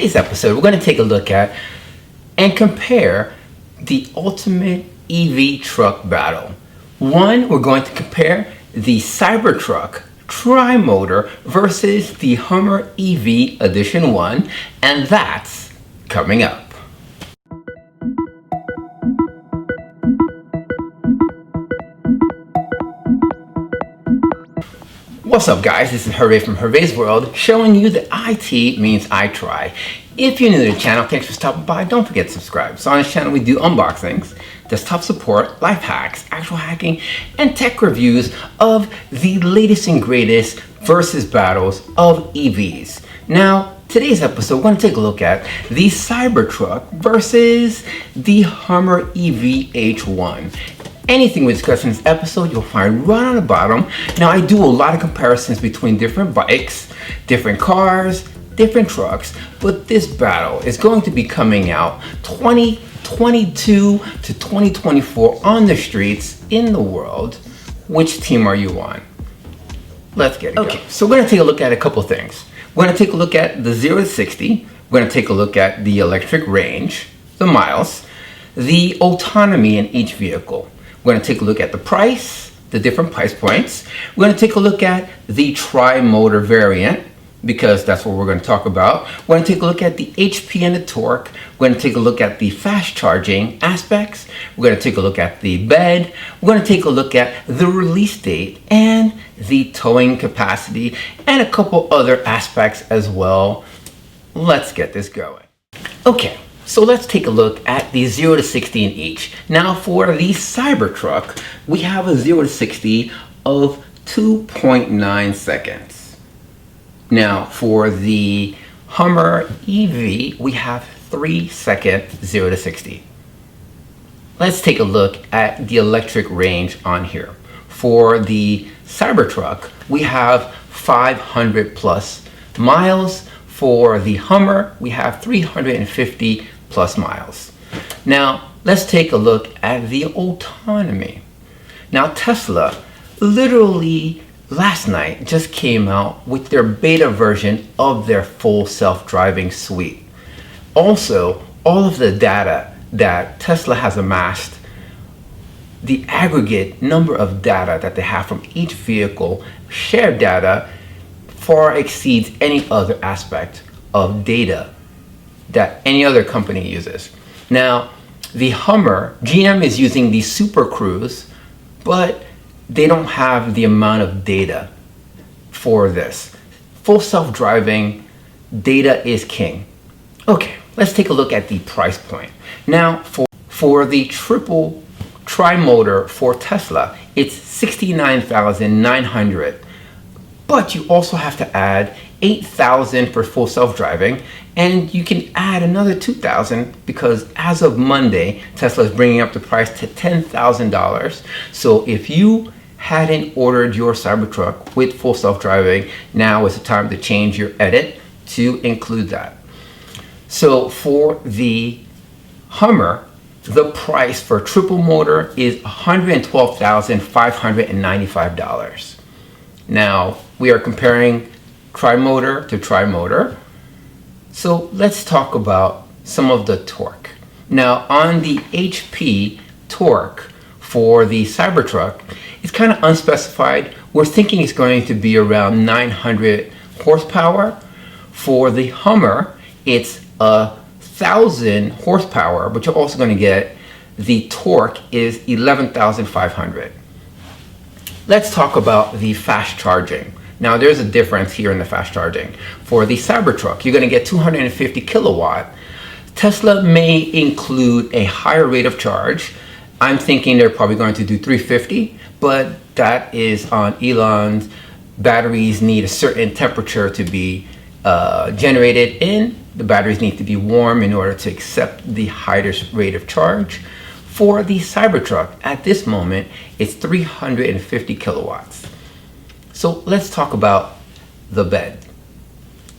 Today's episode, we're going to take a look at and compare the ultimate EV truck battle. One, we're going to compare the Cybertruck tri-motor versus the Hummer EV Edition 1, and that's coming up. What's up guys, this is HERVEs from HERVEs World, showing you that IT means I try. If you're new to the channel, thanks for stopping by. Don't forget to subscribe. So on this channel we do unboxings, desktop support, life hacks, actual hacking, and tech reviews of the latest and greatest versus battles of EVs. Now, today's episode, we're going to take a look at the Cybertruck versus the Hummer EV1. Anything we discuss in this episode, you'll find right on the bottom. Now, I do a lot of comparisons between different bikes, different cars, different trucks, but this battle is going to be coming out 2022 to 2024 on the streets in the world. Which team are you on? Let's get it going. So we're going to take a look at a couple things. We're going to take a look at the 0 to 60. We're going to take a look at the electric range, the miles, the autonomy in each vehicle. We're going to take a look at the price, the different price points. We're going to take a look at the tri-motor variant, because that's what we're going to talk about. We're going to take a look at the HP and the torque. We're going to take a look at the fast charging aspects. We're going to take a look at the bed. We're going to take a look at the release date and the towing capacity and a couple other aspects as well. Let's get this going. Okay. So let's take a look at the 0 to 60 in each. Now for the Cybertruck, we have a 0 to 60 of 2.9 seconds. Now for the Hummer EV, we have 3-second 0 to 60. Let's take a look at the electric range on here. For the Cybertruck, we have 500 plus miles. For the Hummer, we have 350 plus miles. Now, let's take a look at the autonomy. Now, Tesla literally last night just came out with their beta version of their full self-driving suite. Also, all of the data that Tesla has amassed, the aggregate number of data that they have from each vehicle, shared data, far exceeds any other aspect of data that any other company uses. Now, the Hummer, GM is using the Super Cruise, but they don't have the amount of data for this. Full self-driving, data is king. Okay, let's take a look at the price point. Now, for the triple tri-motor for Tesla, it's $69,900. But you also have to add $8,000 for full self-driving, and you can add another $2,000 because as of Monday, Tesla is bringing up the price to $10,000. So if you hadn't ordered your Cybertruck with full self-driving, now is the time to change your edit to include that. So for the Hummer, the price for triple motor is $112,595. Now, we are comparing tri-motor to tri-motor. So let's talk about some of the torque. Now, on the HP torque for the Cybertruck, it's kind of unspecified. We're thinking it's going to be around 900 horsepower. For the Hummer, it's 1,000 horsepower, but you're also going to get the torque is 11,500. Let's talk about the fast charging. Now there's a difference here in the fast charging. For the Cybertruck, you're going to get 250 kilowatt. Tesla may include a higher rate of charge. I'm thinking they're probably going to do 350, but that is on Elon's. Batteries need a certain temperature to be generated in. The batteries need to be warm in order to accept the higher rate of charge. For the Cybertruck, at this moment, it's 350 kilowatts. So let's talk about the bed.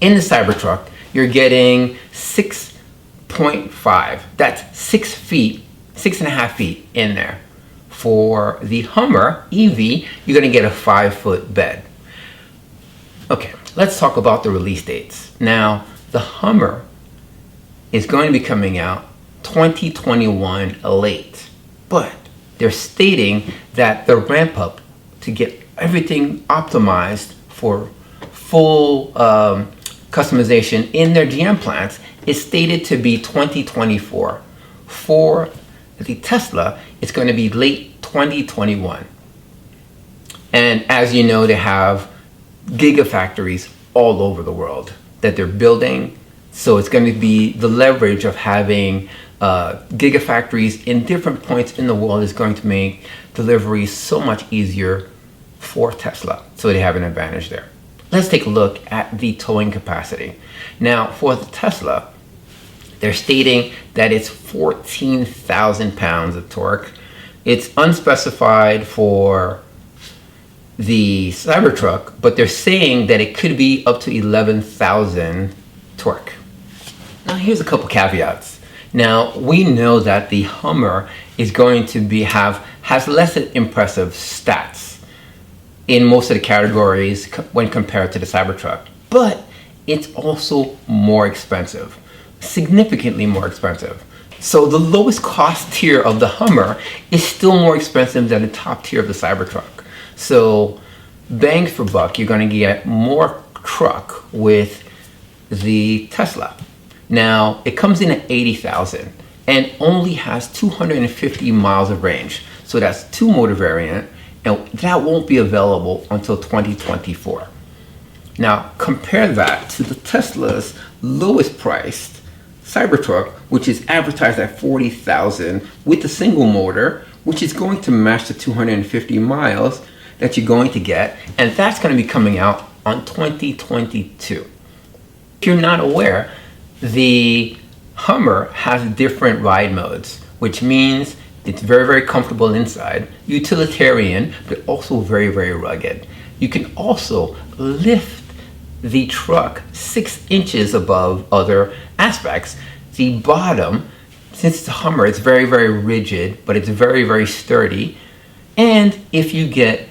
In the Cybertruck, you're getting 6.5. That's 6 feet, 6.5 feet in there. For the Hummer EV, you're going to get a 5-foot bed. Okay, let's talk about the release dates. Now, the Hummer is going to be coming out 2021 late. But they're stating that the ramp up to get everything optimized for full customization in their GM plants is stated to be 2024. For the Tesla, it's going to be late 2021. And as you know, they have gigafactories all over the world that they're building. So it's going to be the leverage of having gigafactories in different points in the world is going to make delivery so much easier for Tesla. So they have an advantage there. Let's take a look at the towing capacity. Now for the Tesla, they're stating that it's 14,000 pounds of torque. It's unspecified for the Cybertruck, but they're saying that it could be up to 11,000 torque. Now here's a couple caveats. Now we know that the Hummer is going to has less impressive stats in most of the categories when compared to the Cybertruck, but it's also more expensive, significantly more expensive. So the lowest cost tier of the Hummer is still more expensive than the top tier of the Cybertruck. So bang for buck, you're going to get more truck with the Tesla. Now it comes in at 80,000 and only has 250 miles of range. So that's two motor variant, and that won't be available until 2024. Now compare that to the Tesla's lowest priced Cybertruck, which is advertised at 40,000 with the single motor, which is going to match the 250 miles that you're going to get, and that's going to be coming out on 2022. If you're not aware, the Hummer has different ride modes, which means it's very, very comfortable inside, utilitarian, but also very, very rugged. You can also lift the truck 6 inches above other aspects. The bottom, since it's a Hummer, it's very, very rigid, but it's very, very sturdy. And if you get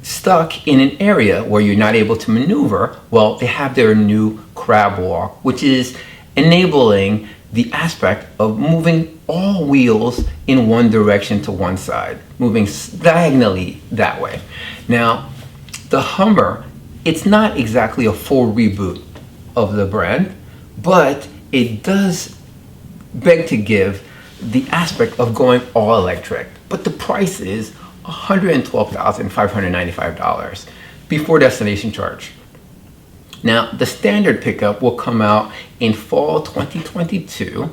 stuck in an area where you're not able to maneuver, well, they have their new crab walk, which is enabling the aspect of moving all wheels in one direction to one side, moving diagonally that way. Now, the Hummer, it's not exactly a full reboot of the brand, but it does beg to give the aspect of going all electric. But the price is $112,595 before destination charge. Now, the standard pickup will come out in fall 2022,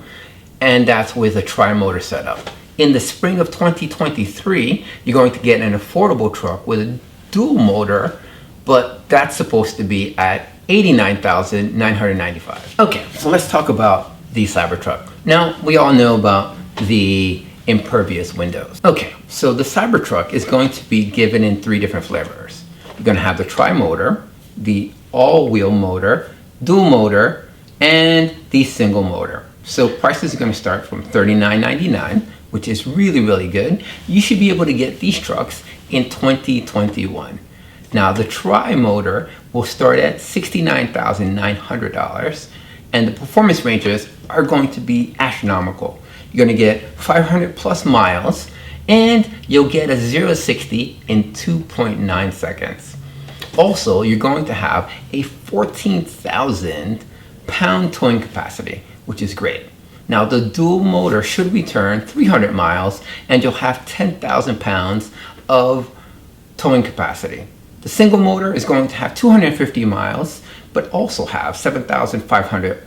and that's with a tri-motor setup. In the spring of 2023, you're going to get an affordable truck with a dual motor, but that's supposed to be at $89,995. Okay, so let's talk about the Cybertruck. Now, we all know about the impervious windows. Okay, so the Cybertruck is going to be given in 3 different flavors. You're going to have the tri-motor, the all-wheel motor, dual motor, and the single motor. So prices are going to start from $39.99, which is really, really good. You should be able to get these trucks in 2021. Now the tri-motor will start at $69,900, and the performance ranges are going to be astronomical. You're going to get 500 plus miles, and you'll get a 0-60 in 2.9 seconds. Also, you're going to have a 14,000 pound towing capacity, which is great. Now the dual motor should return 300 miles, and you'll have 10,000 pounds of towing capacity. The single motor is going to have 250 miles, but also have 7,500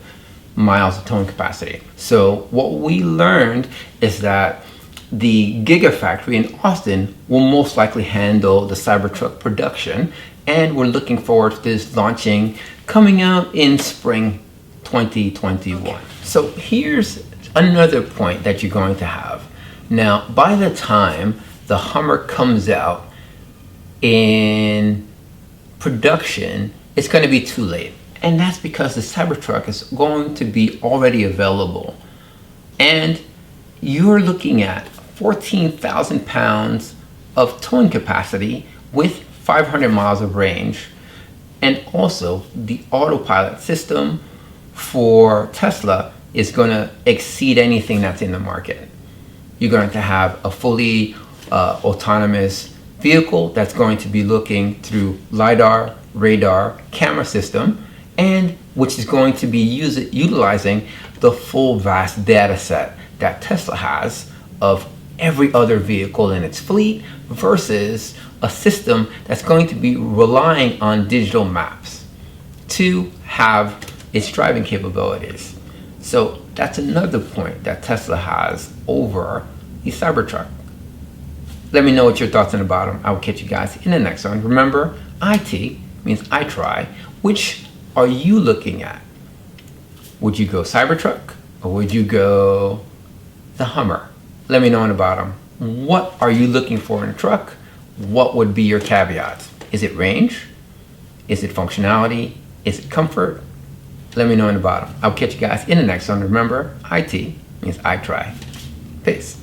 miles of towing capacity. So what we learned is that the Gigafactory in Austin will most likely handle the Cybertruck production, and we're looking forward to this launching, coming out in spring 2021. So here's another point that you're going to have. Now, by the time the Hummer comes out in production, it's going to be too late. And that's because the Cybertruck is going to be already available. And you're looking at 14,000 pounds of towing capacity with 500 miles of range. And also the autopilot system for Tesla is going to exceed anything that's in the market. You're going to have a fully autonomous vehicle that's going to be looking through LiDAR, radar, camera system, and which is going to be utilizing the full vast data set that Tesla has of every other vehicle in its fleet versus a system that's going to be relying on digital maps to have its driving capabilities. So that's another point that Tesla has over the Cybertruck. Let me know what your thoughts on the bottom. I will catch you guys in the next one. Remember, IT means I try. Which are you looking at? Would you go Cybertruck or would you go the Hummer? Let me know on the bottom. What are you looking for in a truck? What would be your caveats? Is it range? Is it functionality? Is it comfort? Let me know in the bottom. I'll catch you guys in the next one. Remember, IT means I try. Peace.